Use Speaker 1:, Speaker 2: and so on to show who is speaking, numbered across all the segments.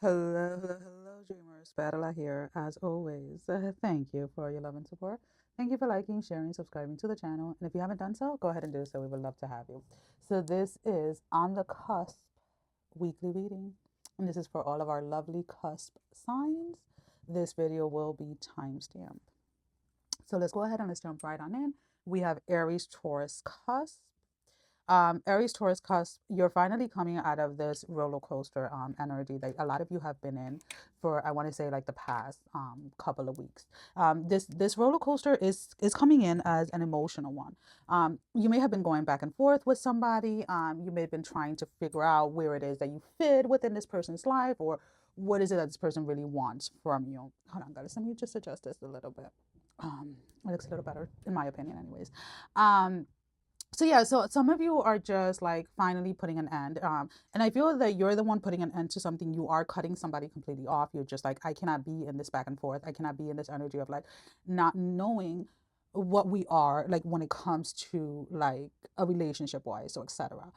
Speaker 1: Hello, dreamers. Battle here, as always. Thank you for your love and support. Thank you for liking, sharing, subscribing to the channel. And if you haven't done so, go ahead and do so. We would love to have you. So, this is On the Cusp Weekly Reading. And this is for all of our lovely cusp signs. This video will be timestamped. So, let's go ahead and let's jump right on in. We have Aries, Taurus, Cusp. Aries, Taurus, cusp, you're finally coming out of this roller coaster energy that a lot of you have been in for, I want to say, like the past couple of weeks. This roller coaster is coming in as an emotional one. You may have been going back and forth with somebody. You may have been trying to figure out where it is that you fit within this person's life, or what is it that this person really wants from you. Hold on, guys. Let me just adjust this a little bit. It looks a little better, in my opinion, anyways. So yeah, so some of you are just like finally putting an end. And I feel that you're the one putting an end to something. You are cutting somebody completely off. You're just like, I cannot be in this back and forth. I cannot be in this energy of like not knowing what we are like when it comes to like a relationship wise or etc.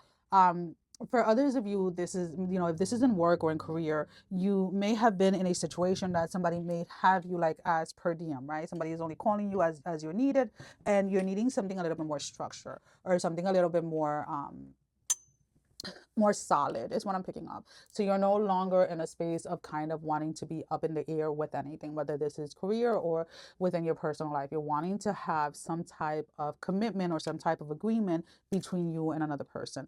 Speaker 1: For others of you, this is, if this is in work or in career, you may have been in a situation that somebody may have you like as per diem, right? Somebody is only calling you as you're needed, and you're needing something a little bit more structure or something a little bit more solid is what I'm picking up. So you're no longer in a space of kind of wanting to be up in the air with anything, whether this is career or within your personal life. You're wanting to have some type of commitment or some type of agreement between you and another person.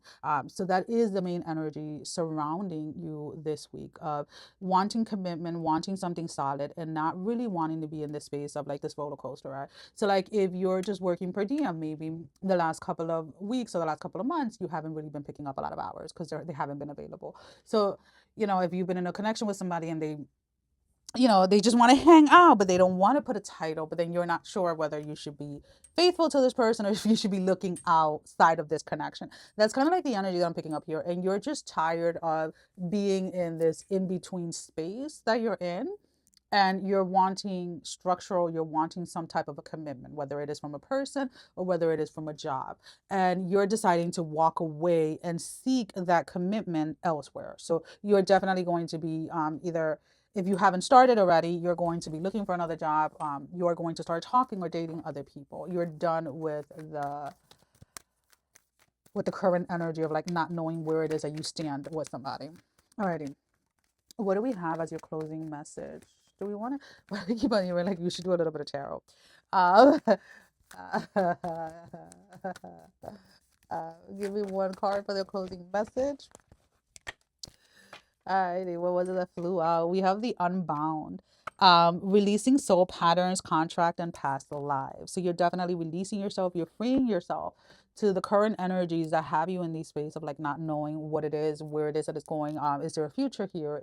Speaker 1: So that is the main energy surrounding you this week of wanting commitment, wanting something solid, and not really wanting to be in this space of like this roller coaster, right? So like if you're just working per diem, maybe the last couple of weeks or the last couple of months, you haven't really been picking up a lot of hours because they haven't been available. So, if you've been in a connection with somebody and they just want to hang out, but they don't want to put a title, but then you're not sure whether you should be faithful to this person or if you should be looking outside of this connection. That's kind of like the energy that I'm picking up here. And you're just tired of being in this in-between space that you're in, and you're wanting structural, you're wanting some type of a commitment, whether it is from a person or whether it is from a job, and you're deciding to walk away and seek that commitment elsewhere. So you're definitely going to be either, if you haven't started already, you're going to be looking for another job. You're going to start talking or dating other people. You're done with the current energy of like not knowing where it is that you stand with somebody. Alrighty. What do we have as your closing message? Do we want to keep on? You were like, you should do a little bit of tarot. Uh, give me one card for the closing message. Alrighty, what was it that flew out? We have the Unbound. Releasing soul patterns, contract, and past lives. So you're definitely releasing yourself. You're freeing yourself to the current energies that have you in these space of like not knowing what it is, where it is that it's going. Is there a future here?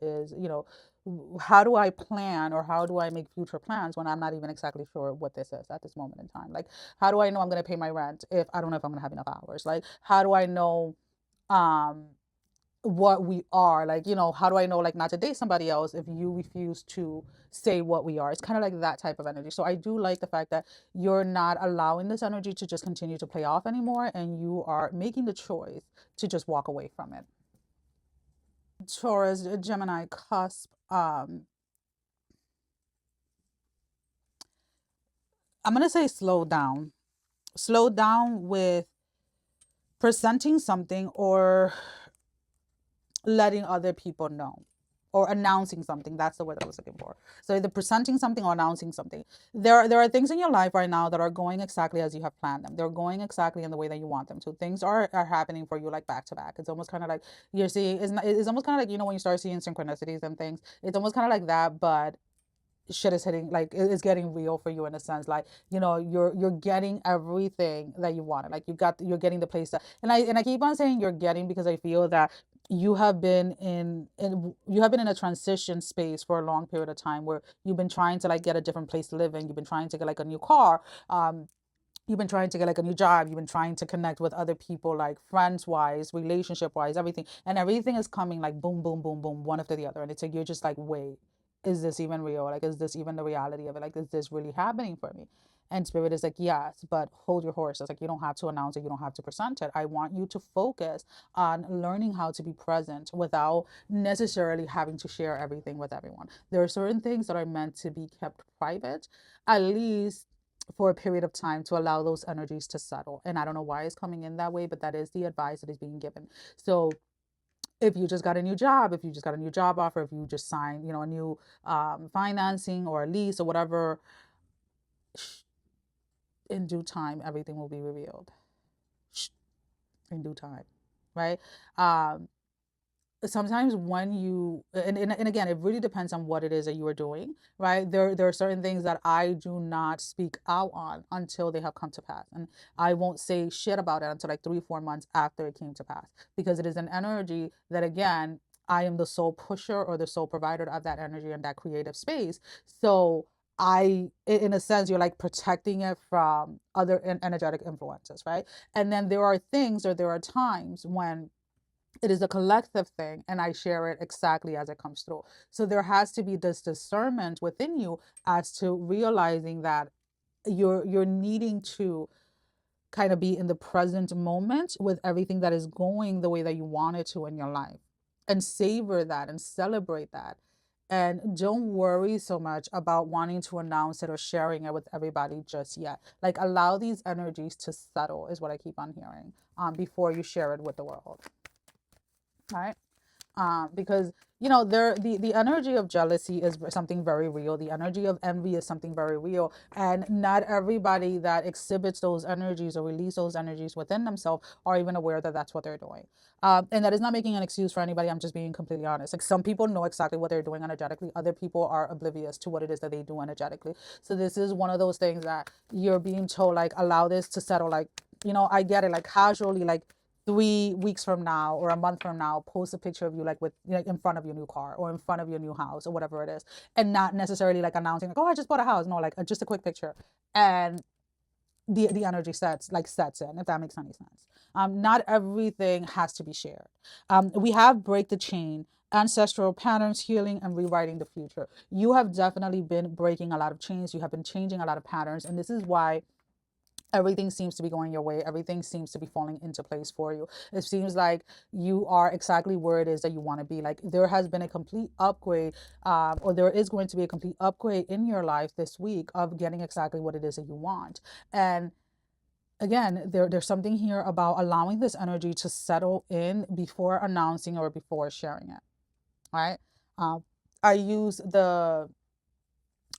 Speaker 1: How do I plan, or how do I make future plans when I'm not even exactly sure what this is at this moment in time? Like, how do I know I'm going to pay my rent if I don't know if I'm going to have enough hours? Like, how do I know? Um, what we are, like, how do I know like not to date somebody else if you refuse to say what we are? It's kind of like that type of energy. So I do like the fact that you're not allowing this energy to just continue to play off anymore, and you are making the choice to just walk away from it. Taurus, Gemini, cusp. I'm gonna say slow down with presenting something or letting other people know, or announcing something. That's the word I was looking for. So either presenting something or announcing something. There are things in your life right now that are going exactly as you have planned them. They're going exactly in the way that you want them to. Things are happening for you like back to back. It's almost kind of like you're seeing, it's almost kind of like, when you start seeing synchronicities and things, it's almost kind of like that, but shit is hitting, like it's getting real for you in a sense. Like, you're getting everything that you wanted. Like you're getting the place that, and I keep on saying you're getting, because I feel that you have been in a transition space for a long period of time, where you've been trying to like get a different place to live in. You've been trying to get like a new car. You've been trying to get like a new job. You've been trying to connect with other people, like friends wise, relationship wise, everything. And everything is coming like boom, boom, boom, boom, one after the other. And it's like, you're just like, wait, is this even real? Like, is this even the reality of it? Like, is this really happening for me? And Spirit is like, yes, but hold your horses. Like, you don't have to announce it. You don't have to present it. I want you to focus on learning how to be present without necessarily having to share everything with everyone. There are certain things that are meant to be kept private, at least for a period of time, to allow those energies to settle. And I don't know why it's coming in that way, but that is the advice that is being given. So if you just got a new job, if you just got a new job offer, if you just signed, a new financing or a lease or whatever, in due time, everything will be revealed. In due time, right? Sometimes when you and again, it really depends on what it is that you are doing, right? There are certain things that I do not speak out on until they have come to pass, and I won't say shit about it until like 3-4 months after it came to pass, because it is an energy that, again, I am the sole pusher or the sole provider of that energy and that creative space. So in a sense, you're like protecting it from other energetic influences, right? And then there are things, or there are times when it is a collective thing and I share it exactly as it comes through. So there has to be this discernment within you as to realizing that you're needing to kind of be in the present moment with everything that is going the way that you want it to in your life, and savor that and celebrate that. And don't worry so much about wanting to announce it or sharing it with everybody just yet. Like, allow these energies to settle, is what I keep on hearing, before you share it with the world. Right? Because the energy of jealousy is something very real. The energy of envy is something very real, and not everybody that exhibits those energies or release those energies within themselves are even aware that that's what they're doing. And that is not making an excuse for anybody. I'm just being completely honest. Like, some people know exactly what they're doing energetically. Other people are oblivious to what it is that they do energetically. So this is one of those things that you're being told, like, allow this to settle. Like, I get it. Like, casually, like, 3 weeks from now or a month from now, post a picture of you, like, with, like, in front of your new car or in front of your new house or whatever it is, and not necessarily like announcing like, oh, I just bought a house. No, like, just a quick picture, and the energy sets in, if that makes any sense. Not everything has to be shared. We have break the chain, ancestral patterns, healing, and rewriting the future. You have definitely been breaking a lot of chains. You have been changing a lot of patterns, and this is why everything seems to be going your way. Everything seems to be falling into place for you. It seems like you are exactly where it is that you want to be. Like, there has been a complete upgrade, or there is going to be a complete upgrade in your life this week of getting exactly what it is that you want. And again, there's something here about allowing this energy to settle in before announcing or before sharing it. Right? I use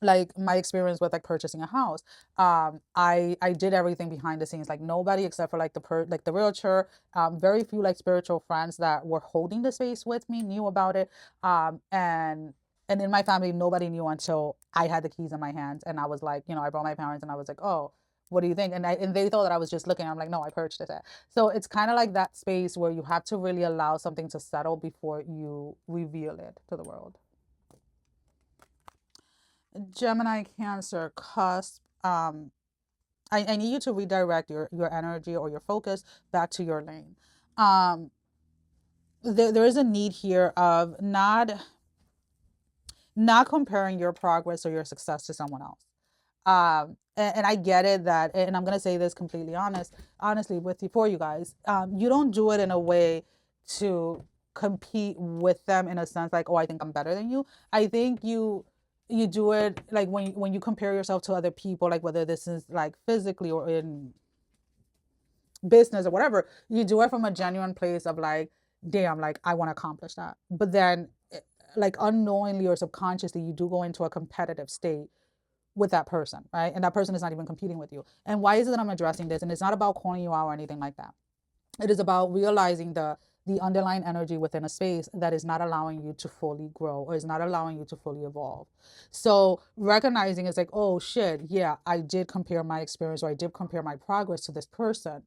Speaker 1: my experience with, like, purchasing a house. I did everything behind the scenes. Like, nobody except for, like, the realtor, very few, like, spiritual friends that were holding the space with me knew about it. And in my family, nobody knew until I had the keys in my hands, and I was like, I brought my parents, and I was like, oh, what do you think? And they thought that I was just looking. I'm like, no, I purchased it. So it's kind of like that space where you have to really allow something to settle before you reveal it to the world. Gemini, Cancer, cusp. I need you to redirect your energy or your focus back to your lane. There is a need here of not comparing your progress or your success to someone else. And I get it that, and I'm gonna say this completely honestly for you guys. You don't do it in a way to compete with them, in a sense like, oh, I think I'm better than you. I think you do it like when you compare yourself to other people, like, whether this is like physically or in business or whatever, you do it from a genuine place of like, damn, like, I want to accomplish that. But then, like, unknowingly or subconsciously, you do go into a competitive state with that person, right? And that person is not even competing with you. And why is it that I'm addressing this? And it's not about calling you out or anything like that. It is about realizing the underlying energy within a space that is not allowing you to fully grow or is not allowing you to fully evolve. So recognizing is like, oh shit, yeah, I did compare my experience, or I did compare my progress to this person.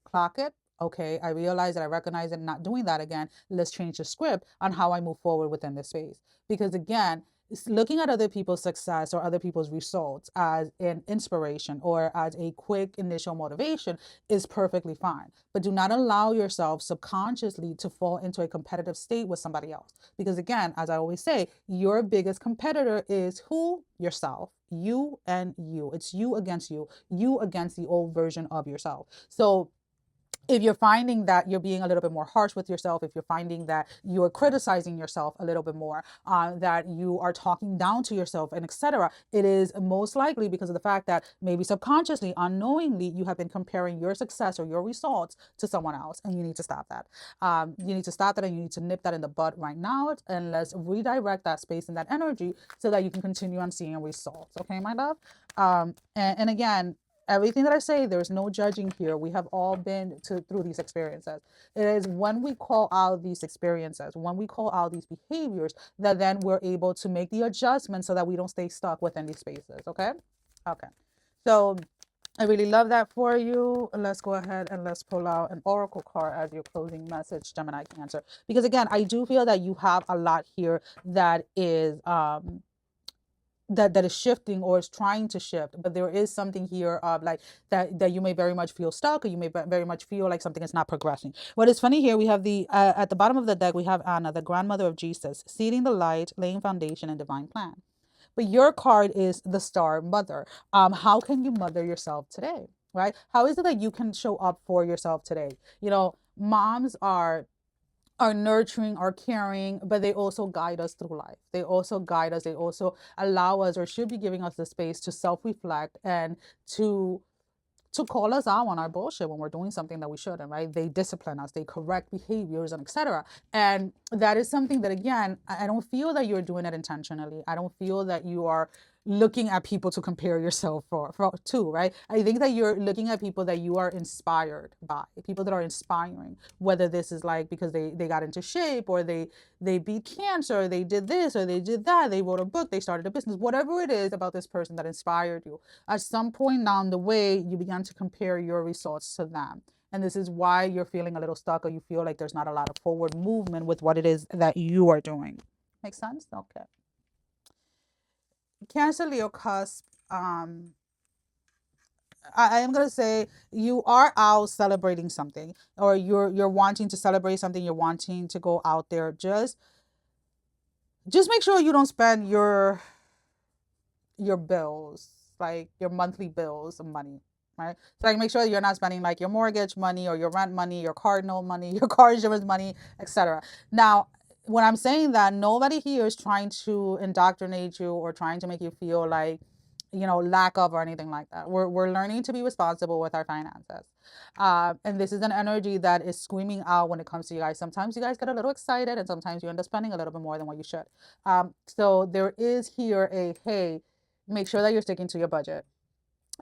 Speaker 1: Clock it. Okay, I realize that, I recognize it, not doing that again. Let's change the script on how I move forward within this space. Because again, looking at other people's success or other people's results as an inspiration or as a quick initial motivation is perfectly fine. But do not allow yourself subconsciously to fall into a competitive state with somebody else. Because again, as I always say, your biggest competitor is who? Yourself. You and you. It's you against you against the old version of yourself. So if you're finding that you're being a little bit more harsh with yourself, if you're finding that you're criticizing yourself a little bit more, that you are talking down to yourself and etc., it is most likely because of the fact that maybe subconsciously, unknowingly, you have been comparing your success or your results to someone else, and you need to stop that. You need to stop that, and you need to nip that in the bud right now, and let's redirect that space and that energy so that you can continue on seeing results. Okay, my love. And again, everything that I say, there's no judging here. We have all been through these experiences. It is when we call out these experiences, when we call out these behaviors, that then we're able to make the adjustment so that we don't stay stuck within these spaces. Okay. Okay. So I really love that for you. Let's go ahead and let's pull out an oracle card as your closing message, Gemini Cancer. Because again, I do feel that you have a lot here that is that is shifting or is trying to shift, but there is something here of like that you may very much feel stuck, or you may very much feel like something is not progressing. What is funny here, we have the at the bottom of the deck, we have Anna, the grandmother of Jesus, seeding the light, laying foundation and divine plan. But your card is the star mother. How can you mother yourself today, right? How is it that you can show up for yourself today? You know, moms are nurturing, are caring, but they also guide us through life. They also guide us. They also allow us, or should be giving us the space to self-reflect and to call us out on our bullshit when we're doing something that we shouldn't, right? They discipline us, they correct behaviors and etc. And that is something that, again, I don't feel that you're doing it intentionally. I don't feel that you are looking at people to compare yourself to, right? I think that you're looking at people that you are inspired by, people that are inspiring, whether this is like because they got into shape, or they beat cancer, or they did this or they did that, they wrote a book, they started a business, whatever it is about this person that inspired you. At some point down the way, you began to compare your results to them. And this is why you're feeling a little stuck, or you feel like there's not a lot of forward movement with what it is that you are doing. Make sense? Okay. Cancer, Leo, cusp. I am gonna say you are out celebrating something, or you're wanting to celebrate something. You're wanting to go out there. Just make sure you don't spend your bills, like your monthly bills of money, right? So like make sure you're not spending like your mortgage money or your rent money, your car note money, your car insurance money, etc. Now, when I'm saying that, nobody here is trying to indoctrinate you or trying to make you feel like, you know, lack of or anything like that. We're learning to be responsible with our finances. And this is an energy that is screaming out when it comes to you guys. Sometimes you guys get a little excited, and sometimes you end up spending a little bit more than what you should. So there is here a, hey, make sure that you're sticking to your budget.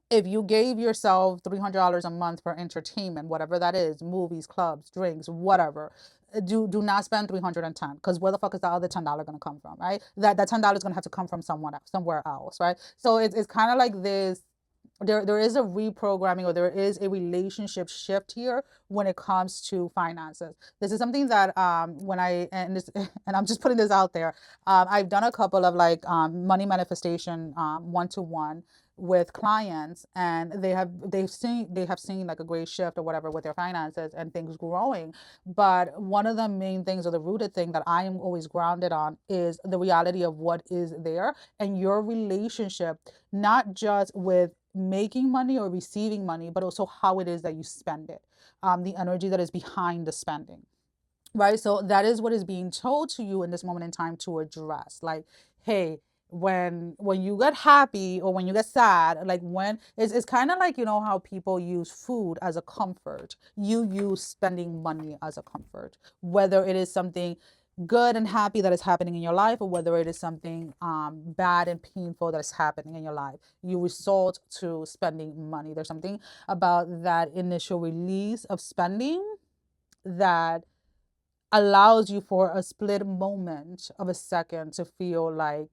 Speaker 1: If you gave yourself $300 a month for entertainment, whatever that is, movies, clubs, drinks, whatever, do not spend 310, because where the fuck is the other $10 going to come from, right? That $10 is going to have to come from someone else, somewhere else, right? So it's kind of like this. There is a reprogramming, or there is a relationship shift here when it comes to finances. This is something that when I and this and I'm just putting this out there. I've done a couple of like money manifestation one-to-one with clients, and they have seen like a great shift or whatever with their finances and things growing. But one of the main things, or the rooted thing that I am always grounded on, is the reality of what is there, and your relationship, not just with making money or receiving money, but also how it is that you spend it, the energy that is behind the spending, right? So that is what is being told to you in this moment in time to address. Like, hey, when you get happy or when you get sad, like when it's kind of like, you know how people use food as a comfort, you use spending money as a comfort, whether it is something good and happy that is happening in your life, or whether it is something bad and painful that is happening in your life, you resort to spending money. There's something about that initial release of spending that allows you for a split moment of a second to feel like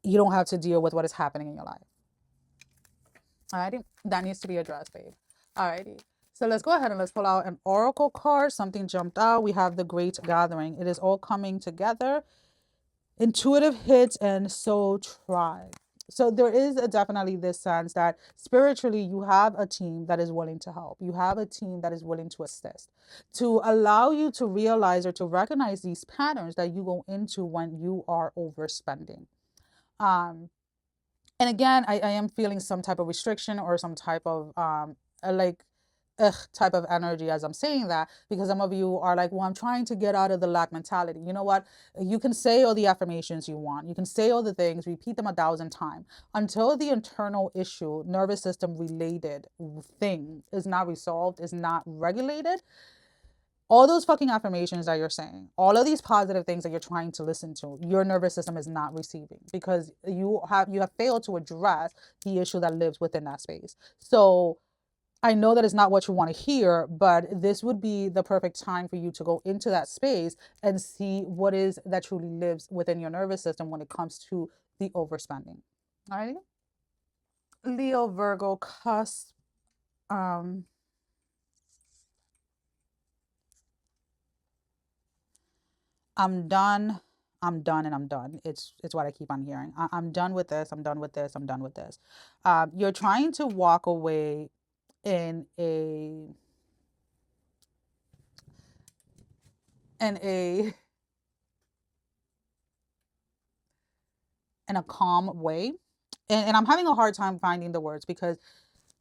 Speaker 1: you don't have to deal with what is happening in your life. Alrighty, that needs to be addressed, babe. Alrighty. So let's go ahead and let's pull out an oracle card. Something jumped out. We have the Great Gathering. It is all coming together. intuitive hits and soul tribe. So there is definitely this sense that spiritually you have a team that is willing to help. You have a team that is willing to assist, to allow you to realize or to recognize these patterns that you go into when you are overspending. Um, and again, I am feeling some type of restriction or some type of like type of energy as I'm saying that, because some of you are like, well, I'm trying to get out of the lack mentality. You know what? You can say all the affirmations you want. You can say all the things, repeat them 1,000 times until the internal issue, nervous system related thing is not resolved, is not regulated. All those fucking affirmations that you're saying, all of these positive things that you're trying to listen to, your nervous system is not receiving because you have failed to address the issue that lives within that space. So I know that is not what you want to hear, but this would be the perfect time for you to go into that space and see what is that truly lives within your nervous system when it comes to the overspending. All right. Leo, Virgo, cusp. I'm done. I'm done and I'm done. It's what I keep on hearing. I'm done with this. I'm done with this. I'm done with this. You're trying to walk away in a in a calm way. And I'm having a hard time finding the words because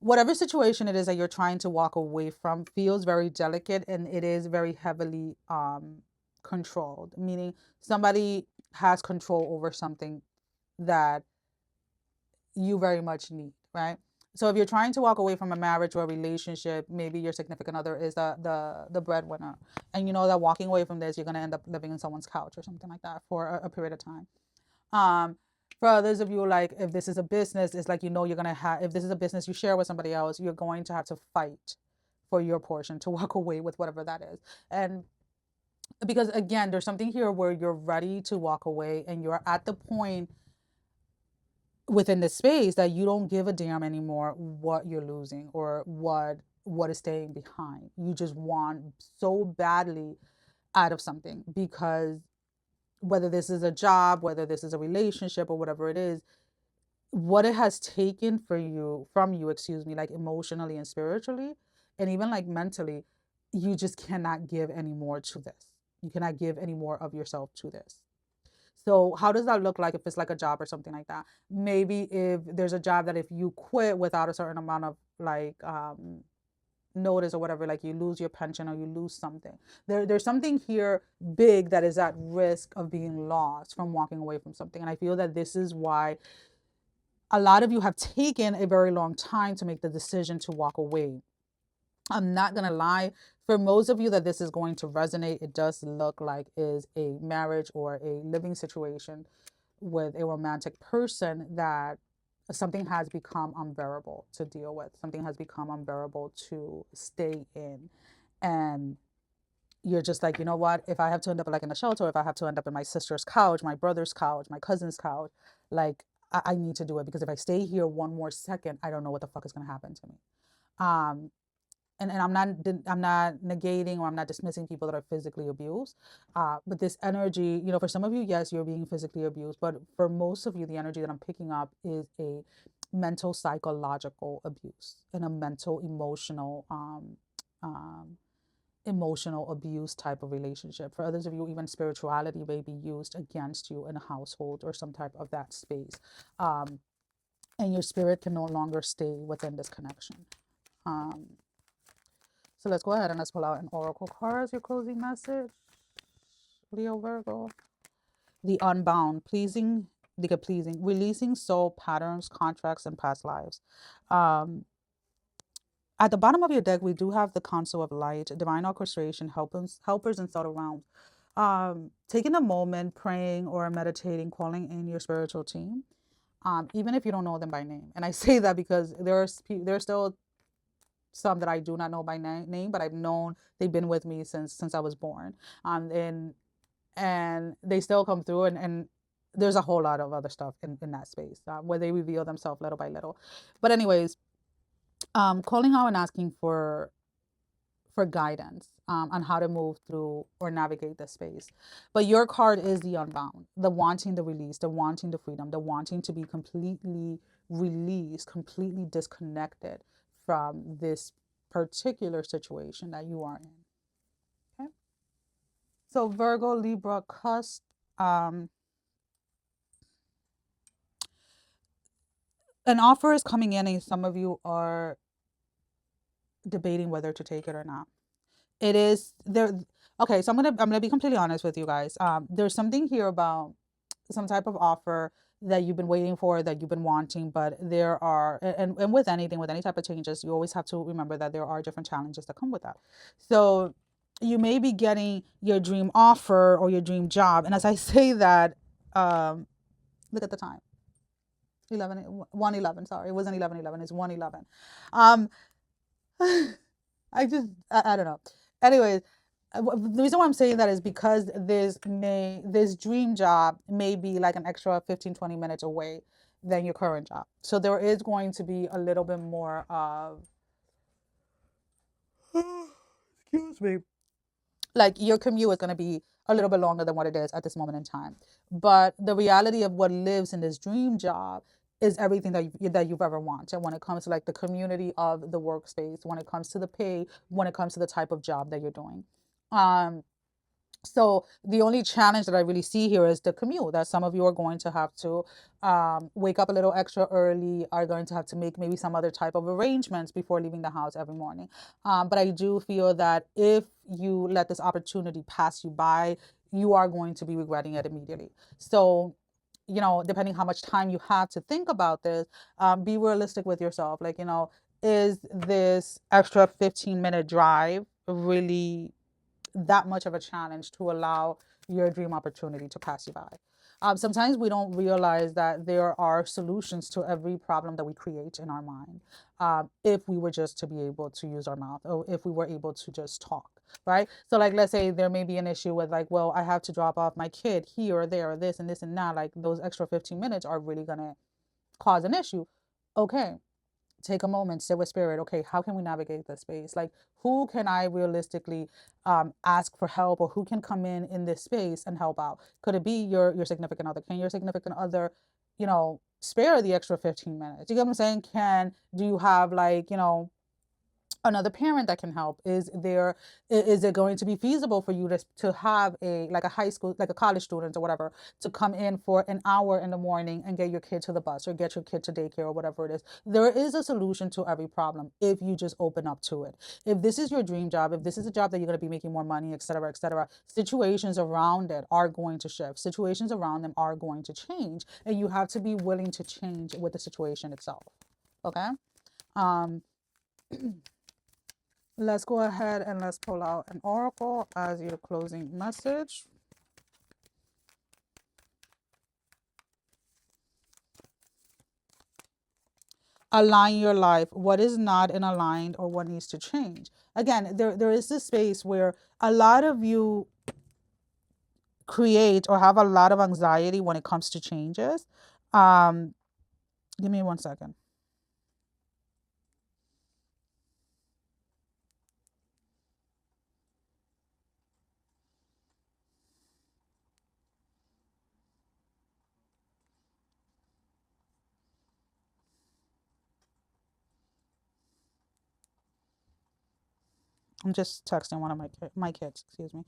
Speaker 1: whatever situation it is that you're trying to walk away from feels very delicate and it is very heavily controlled, meaning somebody has control over something that you very much need, right? So if you're trying to walk away from a marriage or a relationship, maybe your significant other is the breadwinner, and you know that walking away from this, you're gonna end up living in someone's couch or something like that for a period of time. Um, for others of you, like if this is a business, it's like you're gonna have, if this is a business you share with somebody else, you're going to have to fight for your portion to walk away with whatever that is. And because again, there's something here where you're ready to walk away and you're at the point within the space that you don't give a damn anymore what you're losing or what is staying behind. You just want so badly out of something because whether this is a job, whether this is a relationship or whatever it is, what it has taken from you, excuse me, like emotionally and spiritually and even like mentally, you just cannot give any more to this. You cannot give any more of yourself to this. So how does that look like if it's like a job or something like that? Maybe if there's a job that if you quit without a certain amount of like notice or whatever, like you lose your pension or you lose something. There's something here big that is at risk of being lost from walking away from something. And I feel that this is why a lot of you have taken a very long time to make the decision to walk away. I'm not gonna lie, for most of you that this is going to resonate, it does look like is a marriage or a living situation with a romantic person that something has become unbearable to deal with. Something has become unbearable to stay in. And you're just like, you know what, if I have to end up like in a shelter, if I have to end up in my sister's couch, my brother's couch, my cousin's couch, like I need to do it because if I stay here one more second, I don't know what the fuck is gonna happen to me. Um, and I'm not negating or I'm not dismissing people that are physically abused, but this energy, for some of you, yes, you're being physically abused, but for most of you, the energy that I'm picking up is a mental psychological abuse and a mental emotional abuse type of relationship. For others of you, even spirituality may be used against you in a household or some type of that space, and your spirit can no longer stay within this connection. So let's go ahead and let's pull out an oracle card as your closing message. Leo, Virgo. The unbound, releasing soul patterns, contracts, and past lives. At the bottom of your deck, we do have the Council of Light, divine orchestration, helpers and subtle realms. Taking a moment, praying or meditating, calling in your spiritual team, even if you don't know them by name. And I say that because there's still some that I do not know by name, but I've known they've been with me since I was born. And they still come through and there's a whole lot of other stuff in that space where they reveal themselves little by little. But anyways, calling out and asking for for guidance on how to move through or navigate the space. But your card is the unbound, the wanting the release, the wanting the freedom, the wanting to be completely released, completely disconnected from this particular situation that you are in. Okay. So Virgo, Libra, CUSP. An offer is coming in and some of you are debating whether to take it or not. It is there. Okay, so I'm gonna be completely honest with you guys. There's something here about some type of offer that you've been waiting for, that you've been wanting, but there are, and with anything, with any type of changes, you always have to remember that there are different challenges that come with that. So you may be getting your dream offer or your dream job, and as I say that, look at the time. 1:11, sorry, it wasn't 11:11, it's 1:11. I don't know. Anyways, the reason why I'm saying that is because this dream job may be like an extra 15-20 minutes away than your current job. So there is going to be a little bit more of excuse me, like your commute is going to be a little bit longer than what it is at this moment in time. But the reality of what lives in this dream job is everything that you've ever wanted when it comes to like the community of the workspace, when it comes to the pay, when it comes to the type of job that you're doing. So the only challenge that I really see here is the commute, that some of you are going to have to wake up a little extra early, are going to have to make maybe some other type of arrangements before leaving the house every morning. But I do feel that if you let this opportunity pass you by, you are going to be regretting it immediately. So, depending how much time you have to think about this, be realistic with yourself. Like, is this extra 15-minute drive really that much of a challenge to allow your dream opportunity to pass you by? Sometimes we don't realize that there are solutions to every problem that we create in our mind, if we were just to be able to use our mouth, or if we were able to just talk, right? So like, let's say there may be an issue with like, well, I have to drop off my kid here or there or this and this and that. Like those extra 15 minutes are really going to cause an issue. Okay, take a moment, sit with spirit. Okay, how can we navigate this space? Like, who can I realistically ask for help, or who can come in this space and help out? Could it be your significant other? Can your significant other, spare the extra 15 minutes? You get what I'm saying? Do you have like, another parent that can help? Is it going to be feasible for you to have a high school, like a college student or whatever, to come in for an hour in the morning and get your kid to the bus or get your kid to daycare or whatever it is? There is a solution to every problem if you just open up to it. If this is your dream job, if this is a job that you're going to be making more money, etc., etc., situations around it are going to shift. Situations around them are going to change, and you have to be willing to change with the situation itself. Okay. Let's go ahead and let's pull out an oracle as your closing message. Align your life. What is not in aligned, or what needs to change? Again, there is this space where a lot of you create or have a lot of anxiety when it comes to changes. Give me 1 second. I'm just texting one of my kids. Excuse me.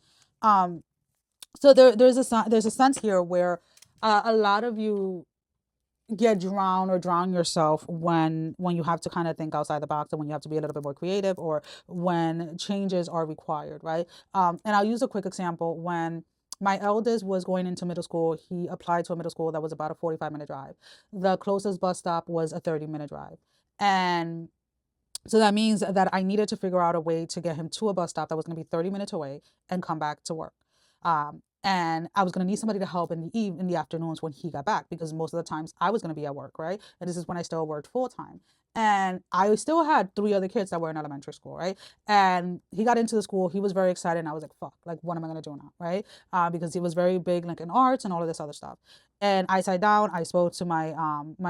Speaker 1: So there's a sense here where a lot of you get drown yourself when you have to kind of think outside the box, and when you have to be a little bit more creative, or when changes are required, right? And I'll use a quick example. When my eldest was going into middle school, he applied to a middle school that was about a 45-minute drive. The closest bus stop was a 30-minute drive. And so that means that I needed to figure out a way to get him to a bus stop that was going to be 30 minutes away and come back to work. And I was going to need somebody to help in the afternoons when he got back, because most of the times I was going to be at work, right? And this is when I still worked full time. And I still had 3 other kids that were in elementary school, right? And he got into the school. He was very excited. And I was like, fuck, like, what am I going to do now, right? Because he was very big, like in arts and all of this other stuff. And I sat down, I spoke to my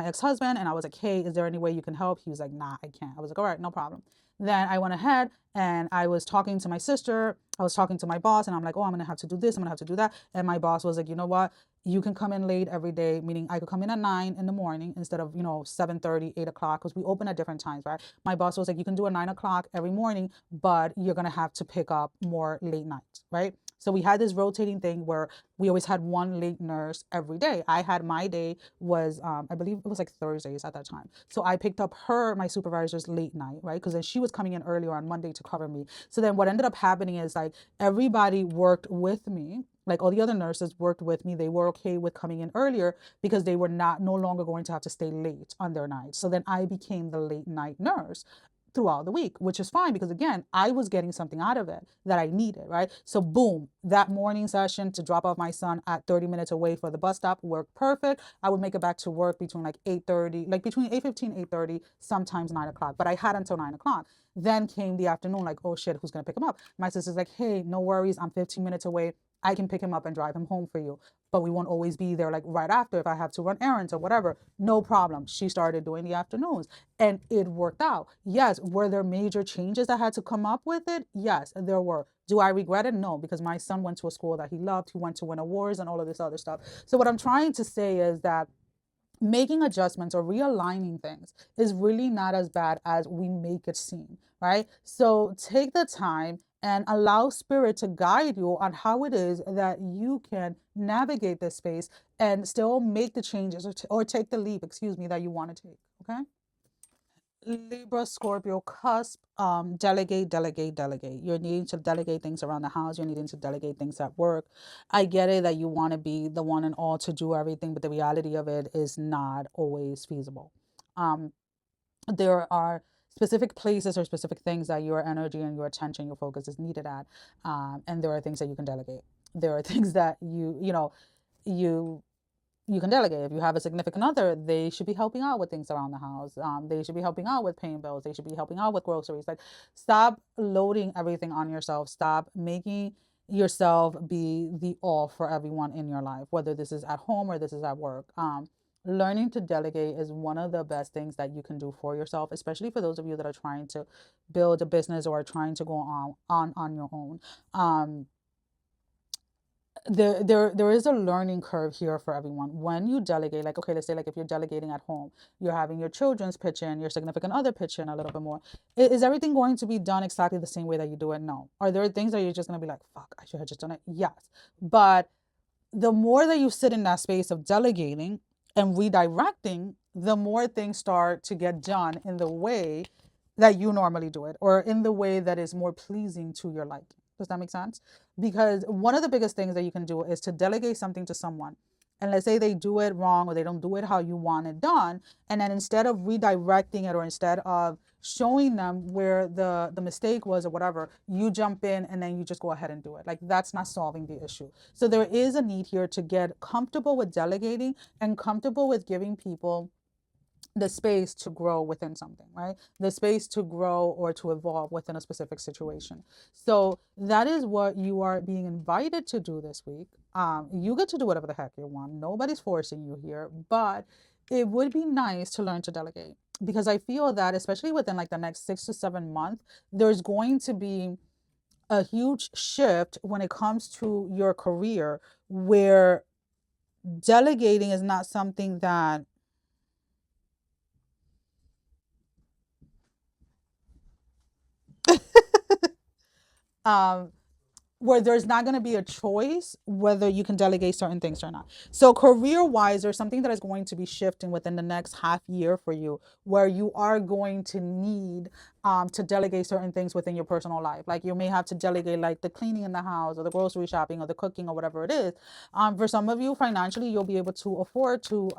Speaker 1: ex-husband, and I was like, hey, is there any way you can help? He was like, nah, I can't. I was like, all right, no problem. then I went ahead and I was talking to my sister, I was talking to my boss, and I'm like, oh, I'm gonna have to do this, I'm gonna have to do that. And my boss was like, you know what? You can come in late every day, meaning I could come in at 9 in the morning instead of, 7:30, 8 o'clock, because we open at different times, right? My boss was like, you can do a 9 o'clock every morning, but you're gonna have to pick up more late nights, right? So we had this rotating thing where we always had one late nurse every day. I had my day was, I believe it was like Thursdays at that time. So I picked up my supervisor's late night, right? Because then she was coming in earlier on Monday to cover me. So then what ended up happening is like everybody worked with me. Like all the other nurses worked with me. They were okay with coming in earlier because they were no longer going to have to stay late on their night. So then I became the late night nurse throughout the week, which is fine because again, I was getting something out of it that I needed, right? So boom, that morning session to drop off my son at 30 minutes away for the bus stop worked perfect. I would make it back to work between like 8:30, like between 8:15, 8:30, sometimes 9 o'clock, but I had until 9 o'clock. Then came the afternoon, like, oh shit, who's gonna pick him up? My sister's like, hey, no worries, I'm 15 minutes away. I can pick him up and drive him home for you. But we won't always be there like right after if I have to run errands or whatever. No problem. She started doing the afternoons and it worked out. Yes. Were there major changes that had to come up with it? Yes, there were. Do I regret it? No, because my son went to a school that he loved. He went to win awards and all of this other stuff. So what I'm trying to say is that making adjustments or realigning things is really not as bad as we make it seem, right? So take the time and allow spirit to guide you on how it is that you can navigate this space and still make the changes or take the leap, excuse me, that you want to take, okay? Libra, Scorpio, cusp, delegate, delegate, delegate. You're needing to delegate things around the house. You're needing to delegate things at work. I get it that you want to be the one and all to do everything, but the reality of it is not always feasible. There are specific places or specific things that your energy and your attention, your focus is needed at. And there are things that you can delegate. There are things that you can delegate. If you have a significant other, they should be helping out with things around the house. They should be helping out with paying bills. They should be helping out with groceries. Like, stop loading everything on yourself. Stop making yourself be the all for everyone in your life, whether this is at home or this is at work. Learning to delegate is one of the best things that you can do for yourself, especially for those of you that are trying to build a business or are trying to go on your own. There is a learning curve here for everyone. When you delegate, like, okay, let's say like if you're delegating at home, you're having your children's pitch in, your significant other pitch in a little bit more. Is everything going to be done exactly the same way that you do it? No. Are there things that you're just going to be like, fuck, I should have just done it? Yes. But the more that you sit in that space of delegating and redirecting, the more things start to get done in the way that you normally do it, or in the way that is more pleasing to your liking. Does that make sense? Because one of the biggest things that you can do is to delegate something to someone. And let's say they do it wrong or they don't do it how you want it done. And then instead of redirecting it or instead of showing them where the mistake was or whatever, you jump in and then you just go ahead and do it. Like, that's not solving the issue. So there is a need here to get comfortable with delegating and comfortable with giving people the space to grow within something, right? The space to grow or to evolve within a specific situation. So that is what you are being invited to do this week. You get to do whatever the heck you want. Nobody's forcing you here, but it would be nice to learn to delegate, because I feel that especially within like the next 6 to 7 months, there's going to be a huge shift when it comes to your career, where delegating is not something that um, where there's not going to be a choice whether you can delegate certain things or not. So career-wise, there's something that is going to be shifting within the next half year for you, where you are going to need to delegate certain things within your personal life. Like, you may have to delegate like the cleaning in the house or the grocery shopping or the cooking or whatever it is. For some of you, financially, you'll be able to afford to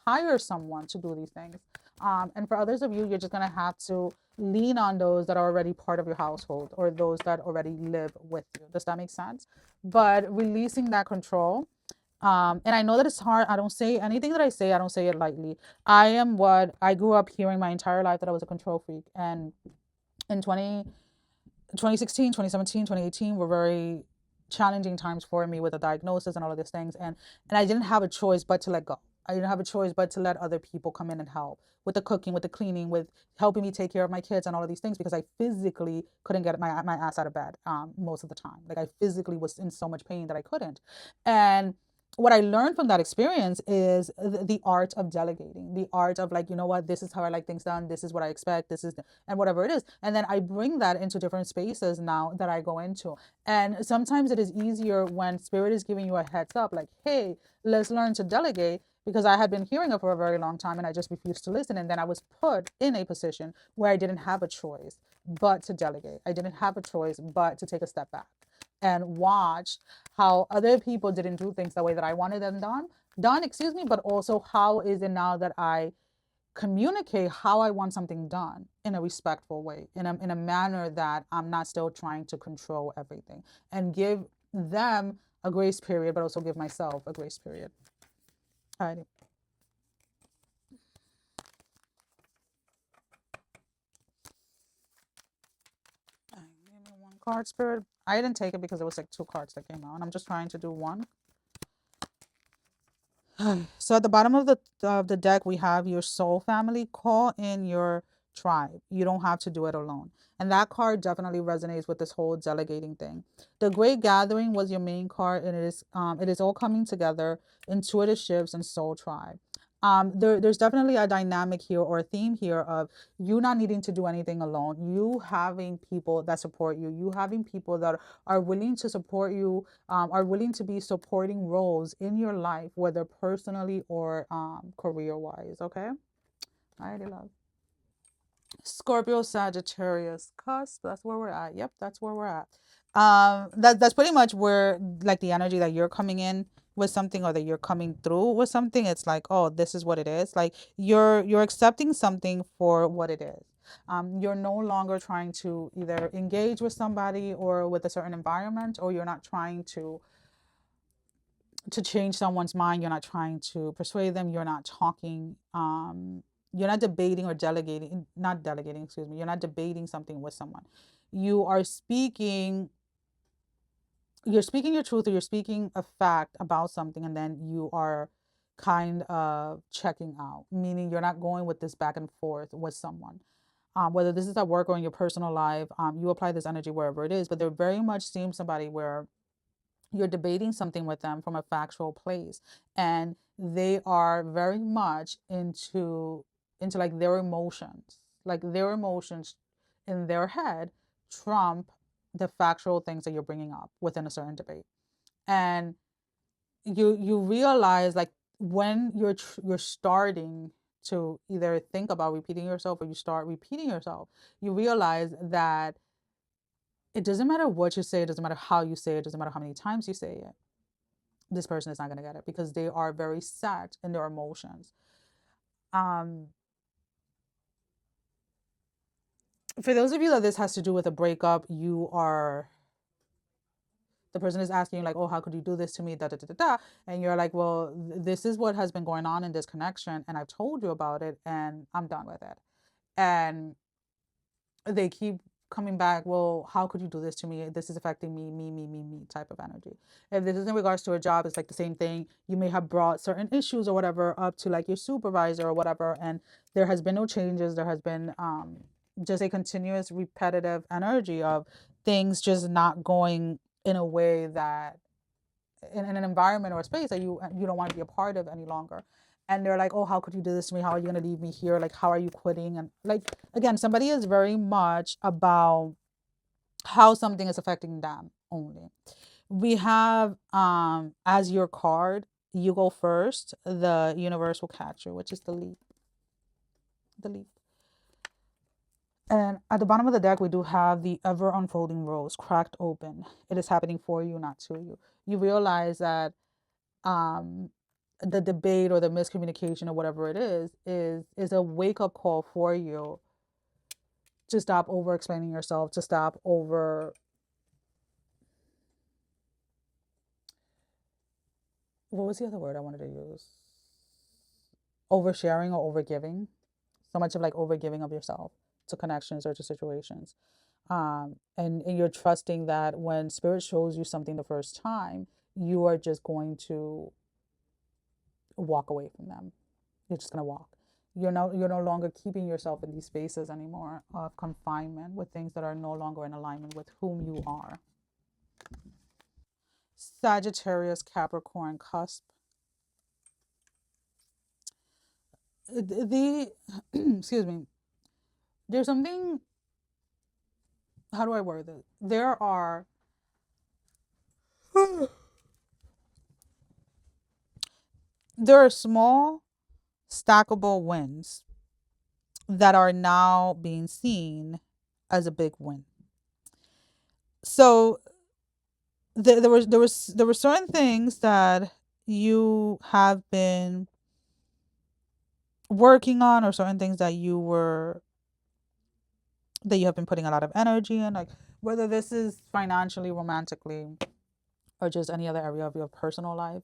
Speaker 1: hire someone to do these things. And for others of you, you're just going to have to lean on those that are already part of your household or those that already live with you. Does that make sense? But releasing that control. And I know that it's hard. I don't say anything that I say, I don't say it lightly. I am what I grew up hearing my entire life, that I was a control freak. And in 2016, 2017, 2018 were very challenging times for me with a diagnosis and all of these things. And I didn't have a choice but to let go. I didn't have a choice but to let other people come in and help with the cooking, with the cleaning, with helping me take care of my kids and all of these things, because I physically couldn't get my ass out of bed most of the time. Like I physically was in so much pain that I couldn't. And what I learned from that experience is the art of delegating, the art of like, you know what, this is how I like things done. This is what I expect. This is, and whatever it is. And then I bring that into different spaces now that I go into. And sometimes it is easier when spirit is giving you a heads up, like, hey, let's learn to delegate, because I had been hearing it for a very long time and I just refused to listen. And then I was put in a position where I didn't have a choice but to delegate. I didn't have a choice but to take a step back and watch how other people didn't do things the way that I wanted them done, excuse me, but also how is it now that I communicate how I want something done in a respectful way, in a manner that I'm not still trying to control everything, and give them a grace period, but also give myself a grace period. All right. Give me one card, Spirit. I didn't take it because there was like 2 cards that came out, and I'm just trying to do one. So at the bottom of the deck, we have your soul family. Call in your tribe. You don't have to do it alone. And that card definitely resonates with this whole delegating thing. The Great Gathering was your main card, and it is all coming together, intuitive shifts and soul tribe. There's definitely a dynamic here, or a theme here, of you not needing to do anything alone. You having people that support you. You having people that are willing to support you, are willing to be supporting roles in your life, whether personally or career wise. Okay. Alrighty, love. Scorpio, Sagittarius, cusp. That's where we're at. Yep, that's where we're at. That's pretty much where, like, the energy that you're coming in with something, or that you're coming through with something. It's like, oh, this is what it is. Like you're accepting something for what it is. You're no longer trying to either engage with somebody or with a certain environment, or you're not trying to change someone's mind. You're not trying to persuade them. You're not talking. You're not debating or delegating. Not delegating. Excuse me. You're not debating something with someone. You are speaking. You're speaking your truth, or you're speaking a fact about something, and then you are kind of checking out. Meaning, you're not going with this back and forth with someone. Whether this is at work or in your personal life, you apply this energy wherever it is. But there very much seems somebody where you're debating something with them from a factual place, and they are very much into like their emotions in their head trump the factual things that you're bringing up within a certain debate. And you realize, like, when you're starting to either think about repeating yourself, or you start repeating yourself, you realize that it doesn't matter what you say, it doesn't matter how you say it, doesn't matter how many times you say it, this person is not going to get it, because they are very set in their emotions. Um, for those of you that this has to do with a breakup, the person is asking you, like, oh, how could you do this to me, da da da da da, and you're like, well, this is what has been going on in this connection, and I've told you about it, and I'm done with it. And they keep coming back, well, how could you do this to me? This is affecting me type of energy. If this is in regards to a job, it's like the same thing. You may have brought certain issues or whatever up to like your supervisor or whatever, and there has been no changes. There has been just a continuous repetitive energy of things just not going in a way that, in an environment or a space that you don't want to be a part of any longer. And they're like, oh, how could you do this to me? How are you going to leave me here? Like, how are you quitting? And like, again, somebody is very much about how something is affecting them only. We have, as your card, you go first, the universe will catch you, which is the leap. And at the bottom of the deck, we do have the ever unfolding rose cracked open. It is happening for you, not to you. You realize that um the debate or the miscommunication or whatever it is a wake-up call for you to stop over explaining yourself, to stop over, what was the other word I wanted to use, oversharing or overgiving, so much of like overgiving of yourself to connections or to situations. And you're trusting that when spirit shows you something the first time, you are just going to walk away from them. You're just going to walk. You're no longer keeping yourself in these spaces anymore of confinement with things that are no longer in alignment with whom you are. Sagittarius, Capricorn, cusp. The excuse me. There's something. How do I word it? There are small stackable wins that are now being seen as a big win. So there were certain things that you have been working on, or certain things that you have been putting a lot of energy in, like whether this is financially, romantically, or just any other area of your personal life.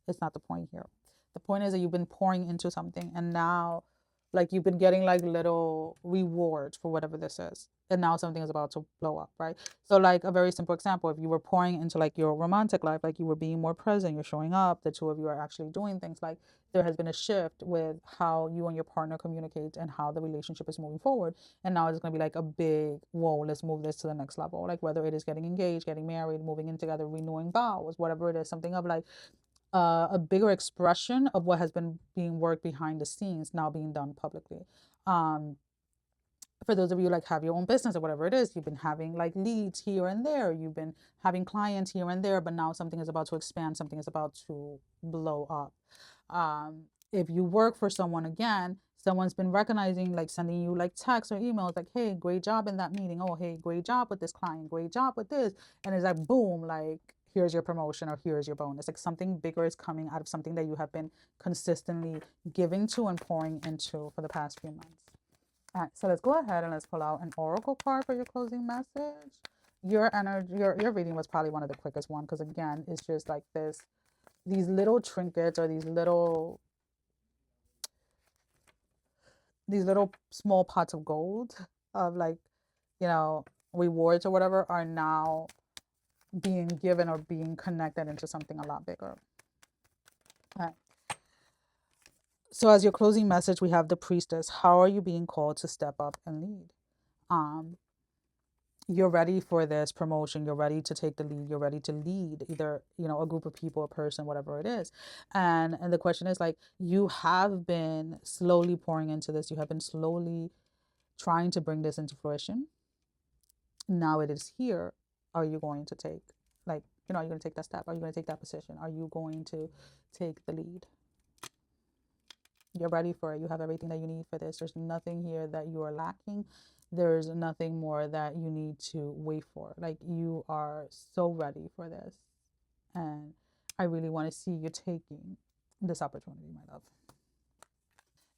Speaker 1: It's not the point here. The point is that you've been pouring into something, and now, like, you've been getting like little rewards for whatever this is, and now something is about to blow up, right? So, like, a very simple example: if you were pouring into like your romantic life, like you were being more present, you're showing up, the two of you are actually doing things, like there has been a shift with how you and your partner communicate and how the relationship is moving forward. And now it's going to be like a big, whoa, let's move this to the next level. Like, whether it is getting engaged, getting married, moving in together, renewing vows, whatever it is, something of like a bigger expression of what has been being worked behind the scenes now being done publicly. Um, for those of you like have your own business or whatever it is, you've been having like leads here and there, you've been having clients here and there, but now something is about to expand, something is about to blow up. If you work for someone, again, someone's been recognizing, like sending you like texts or emails like, hey, great job in that meeting, oh hey, great job with this client, great job with this. And it's like, boom, like here's your promotion or here's your bonus. Like something bigger is coming out of something that you have been consistently giving to and pouring into for the past few months. All right, so let's go ahead and let's pull out an oracle card for your closing message. Your energy, your reading was probably one of the quickest one, because again, it's just like these little trinkets, or these little small pots of gold of like, you know, rewards or whatever, are now being given or being connected into something a lot bigger. All right. So as your closing message, we have the priestess. How are you being called to step up and lead? You're ready for this promotion, you're ready to take the lead, you're ready to lead either, you know, a group of people, a person, whatever it is. And the question is, like, you have been slowly pouring into this, you have been slowly trying to bring this into fruition. Now it is here. Are you going to take, like, you know, are you going to take that step? Are you going to take that position? Are you going to take the lead? You're ready for it. You have everything that you need for this. There's nothing here that you are lacking. There's nothing more that you need to wait for. Like, you are so ready for this. And I really want to see you taking this opportunity, my love.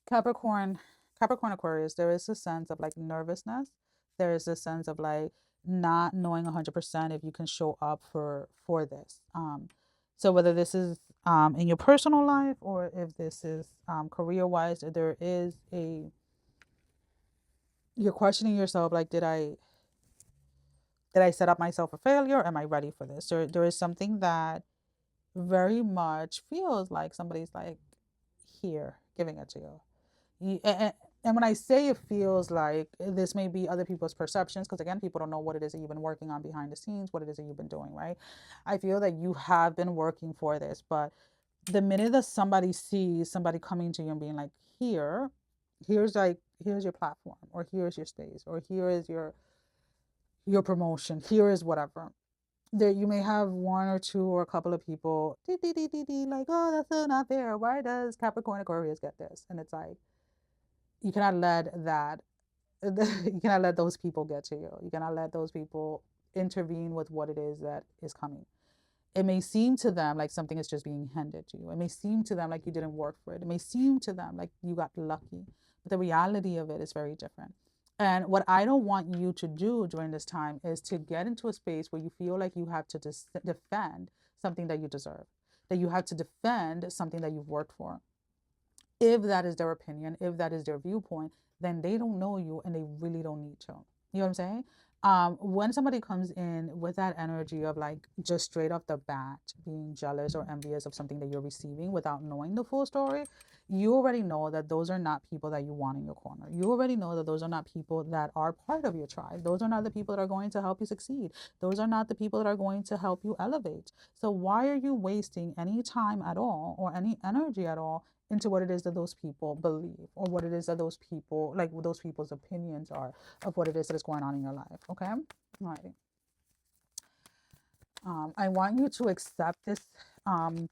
Speaker 1: Capricorn, Aquarius, there is a sense of like nervousness. There is a sense of like not knowing 100% if you can show up for this. So whether this is in your personal life, or if this is career wise, there is you're questioning yourself, like, did I set up myself for failure? Am I ready for this? There is something that very much feels like somebody's like here giving it to you. And when I say it feels like, this may be other people's perceptions, because again, people don't know what it is that you've been working on behind the scenes, what it is that you've been doing, right? I feel that you have been working for this, but the minute that somebody sees somebody coming to you and being like, here's your platform, or here's your space, or here is your promotion, here is whatever. There, you may have one or two or a couple of people like, oh, that's so not fair. Why does Capricorn Aquarius get this? And it's like, you cannot let that you cannot let those people get to you. You cannot let those people intervene with what it is that is coming. It may seem to them like something is just being handed to you. It may seem to them like you didn't work for it. It may seem to them like you got lucky. But the reality of it is very different. And what I don't want you to do during this time is to get into a space where you feel like you have to defend something that you deserve, that you have to defend something that you've worked for. If that is their opinion, if that is their viewpoint, then they don't know you and they really don't need to. You know what I'm saying? When somebody comes in with that energy of like just straight off the bat being jealous or envious of something that you're receiving without knowing the full story, you already know that those are not people that you want in your corner. You already know that those are not people that are part of your tribe. Those are not the people that are going to help you succeed. Those are not the people that are going to help you elevate. So why are you wasting any time at all or any energy at all into what it is that those people believe or what it is that those people, like what those people's opinions are of what it is that is going on in your life? Okay. All right. I want you to accept this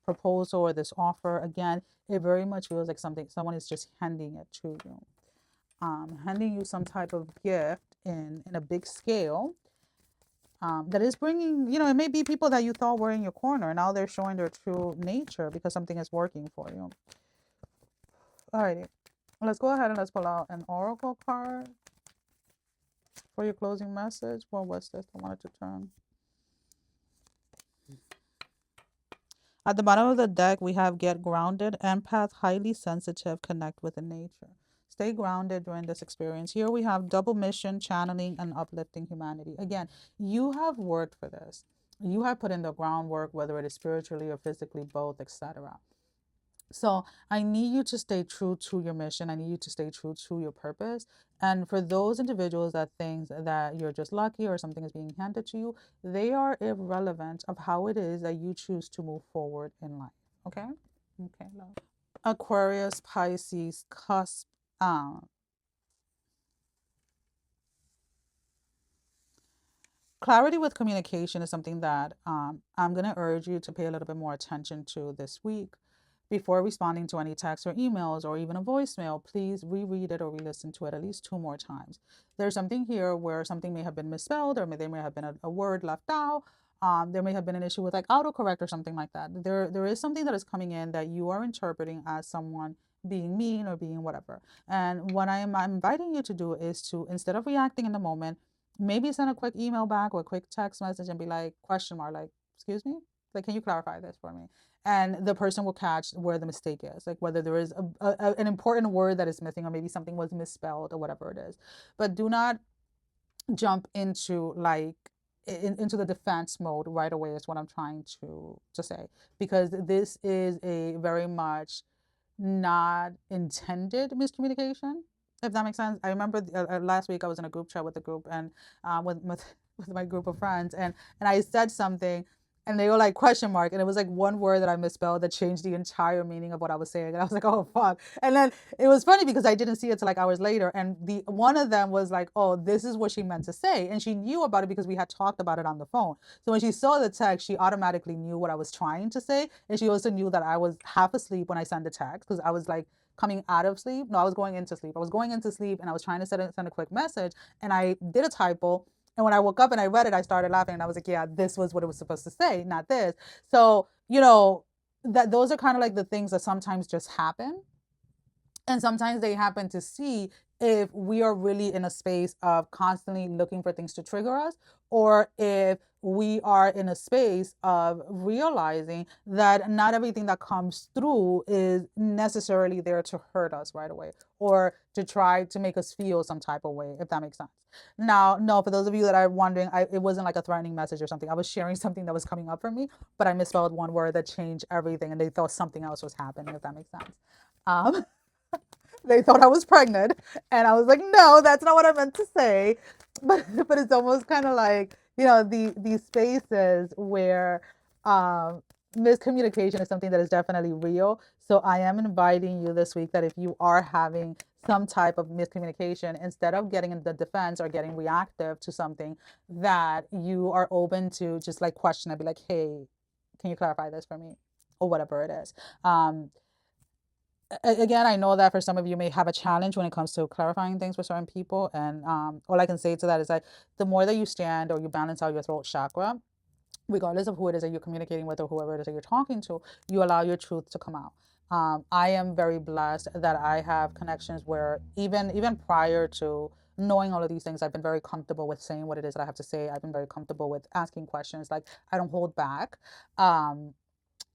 Speaker 1: proposal or this offer. Again, it very much feels like someone is just handing it to you, handing you some type of gift in a big scale, that is bringing, it may be people that you thought were in your corner. Now they're showing their true nature because something is working for you. Alrighty, let's go ahead and let's pull out an oracle card for your closing message. Well, what's this? I wanted to turn. At the bottom of the deck, we have get grounded, empath, highly sensitive, connect with the nature. Stay grounded during this experience. Here we have double mission, channeling, and uplifting humanity. Again, you have worked for this. You have put in the groundwork, whether it is spiritually or physically, both, etc. So I need you to stay true to your mission. I need you to stay true to your purpose. And for those individuals that think that you're just lucky or something is being handed to you, they are irrelevant of how it is that you choose to move forward in life. Okay? Okay, love. Aquarius, Pisces, cusp. Clarity with communication is something that I'm going to urge you to pay a little bit more attention to this week. Before responding to any texts or emails or even a voicemail, please reread it or re-listen to it at least 2 more times. There's something here where something may have been misspelled or there may have been a word left out. There may have been an issue with like autocorrect or something like that. There is something that is coming in that you are interpreting as someone being mean or being whatever. And what I'm inviting you to do is to, instead of reacting in the moment, maybe send a quick email back or a quick text message and be like, question mark, like, excuse me? Like, can you clarify this for me? And the person will catch where the mistake is, like whether there is an important word that is missing or maybe something was misspelled or whatever it is. But do not jump into like into the defense mode right away is what I'm trying to say, because this is a very much not intended miscommunication, if that makes sense. I remember last week I was in a group chat with the group and with my group of friends, and I said something and they were like question mark, and it was like one word that I misspelled that changed the entire meaning of what I was saying, and I was like, oh fuck. And then it was funny because I didn't see it till like hours later, and the one of them was like, oh, this is what she meant to say, and she knew about it because we had talked about it on the phone. So when she saw the text, she automatically knew what I was trying to say, and she also knew that I was half asleep when I sent the text because I was like coming out of sleep. No, I was going into sleep. I was going into sleep and I was trying to send a quick message, and I did a typo. And when I woke up and I read it, I started laughing and I was like, yeah, this was what it was supposed to say, not this. So, that those are kind of like the things that sometimes just happen. And sometimes they happen to see if we are really in a space of constantly looking for things to trigger us, or if we are in a space of realizing that not everything that comes through is necessarily there to hurt us right away or to try to make us feel some type of way, if that makes sense. Now, no, for those of you that are wondering, it wasn't like a threatening message or something. I was sharing something that was coming up for me, but I misspelled one word that changed everything and they thought something else was happening, if that makes sense. They thought I was pregnant, and I was like, no, that's not what I meant to say. But it's almost kind of like, these spaces where miscommunication is something that is definitely real. So I am inviting you this week that if you are having some type of miscommunication, instead of getting in the defense or getting reactive to something, that you are open to just like question and be like, hey, can you clarify this for me, or whatever it is. Again, I know that for some of you may have a challenge when it comes to clarifying things for certain people. And all I can say to that is like, the more that you stand or you balance out your throat chakra, regardless of who it is that you're communicating with or whoever it is that you're talking to, you allow your truth to come out. I am very blessed that I have connections where even prior to knowing all of these things, I've been very comfortable with saying what it is that I have to say. I've been very comfortable with asking questions. Like, I don't hold back.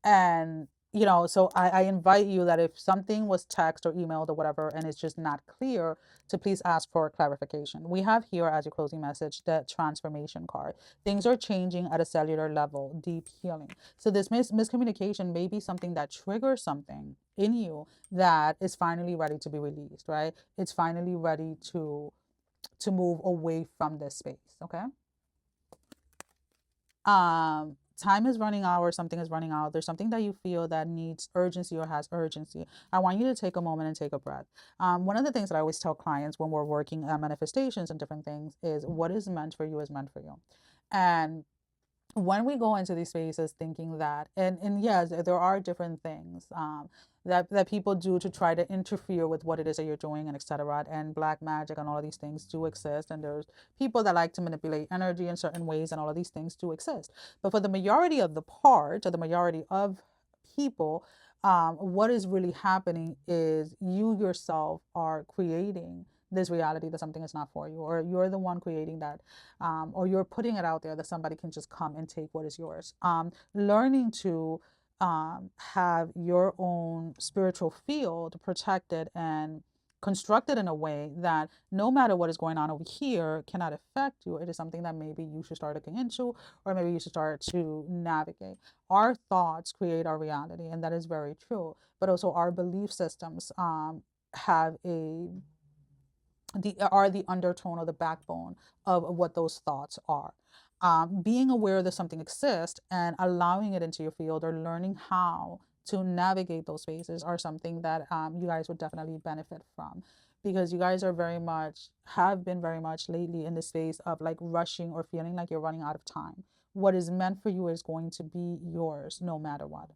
Speaker 1: And you know, so I invite you that if something was text or emailed or whatever and it's just not clear, to please ask for clarification. We have here as your closing message the transformation card. Things are changing at a cellular level, deep healing. So this miscommunication may be something that triggers something in you that is finally ready to be released, right? It's finally ready to move away from this space, okay? Time is running out or something is running out, there's something that you feel that needs urgency or has urgency, I want you to take a moment and take a breath. One of the things that I always tell clients when we're working on manifestations and different things is what is meant for you is meant for you. And when we go into these spaces thinking that, and yes, there are different things that people do to try to interfere with what it is that you're doing and etc. And black magic and all of these things do exist, and there's people that like to manipulate energy in certain ways, and all of these things do exist. But for the majority of the part, or the majority of people, what is really happening is you yourself are creating this reality that something is not for you, or you're the one creating that, or you're putting it out there that somebody can just come and take what is yours. Learning to have your own spiritual field protected and constructed in a way that no matter what is going on over here cannot affect you. It is something that maybe you should start looking into, or maybe you should start to navigate. Our thoughts create our reality, and that is very true. But also, our belief systems have the undertone or the backbone of what those thoughts are. Being aware that something exists and allowing it into your field, or learning how to navigate those spaces, are something that you guys would definitely benefit from, because you guys are very much, have been very much lately in the space of like rushing or feeling like you're running out of time. What is meant for you is going to be yours no matter what.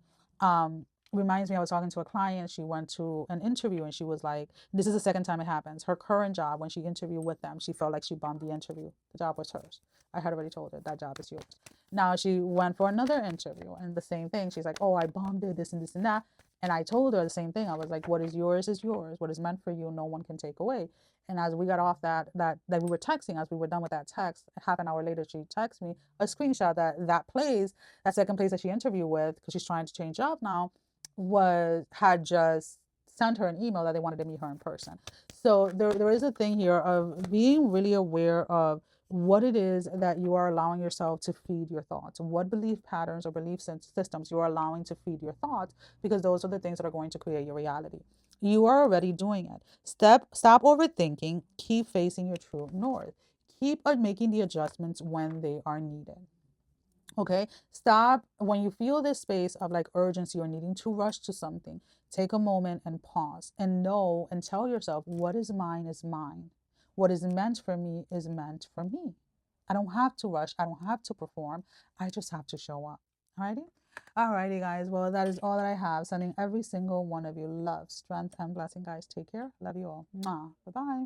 Speaker 1: Reminds me, I was talking to a client, she went to an interview and she was like, this is the second time it happens. Her current job, when she interviewed with them, she felt like she bombed the interview. The job was hers. I had already told her that job is yours. Now she went for another interview and the same thing. She's like, oh, I bombed it, this and this and that. And I told her the same thing. I was like, what is yours is yours. What is meant for you, no one can take away. And as we got off that we were texting, as we were done with that text, half an hour later, she texted me a screenshot that place, that second place that she interviewed with, because she's trying to change job now, had just sent her an email that they wanted to meet her in person. So there is a thing here of being really aware of what it is that you are allowing yourself to feed your thoughts, what belief patterns or belief systems you are allowing to feed your thoughts, because those are the things that are going to create your reality. You are already doing it. Stop overthinking, keep facing your true north. Keep making the adjustments when they are needed. Okay, stop when you feel this space of like urgency or needing to rush to something. Take a moment and pause and know and tell yourself, what is mine is mine. What is meant for me is meant for me. I don't have to rush. I don't have to perform. I just have to show up. Alrighty? Alrighty, guys. Well, that is all that I have. Sending every single one of you love, strength, and blessing, guys. Take care. Love you all. Bye bye.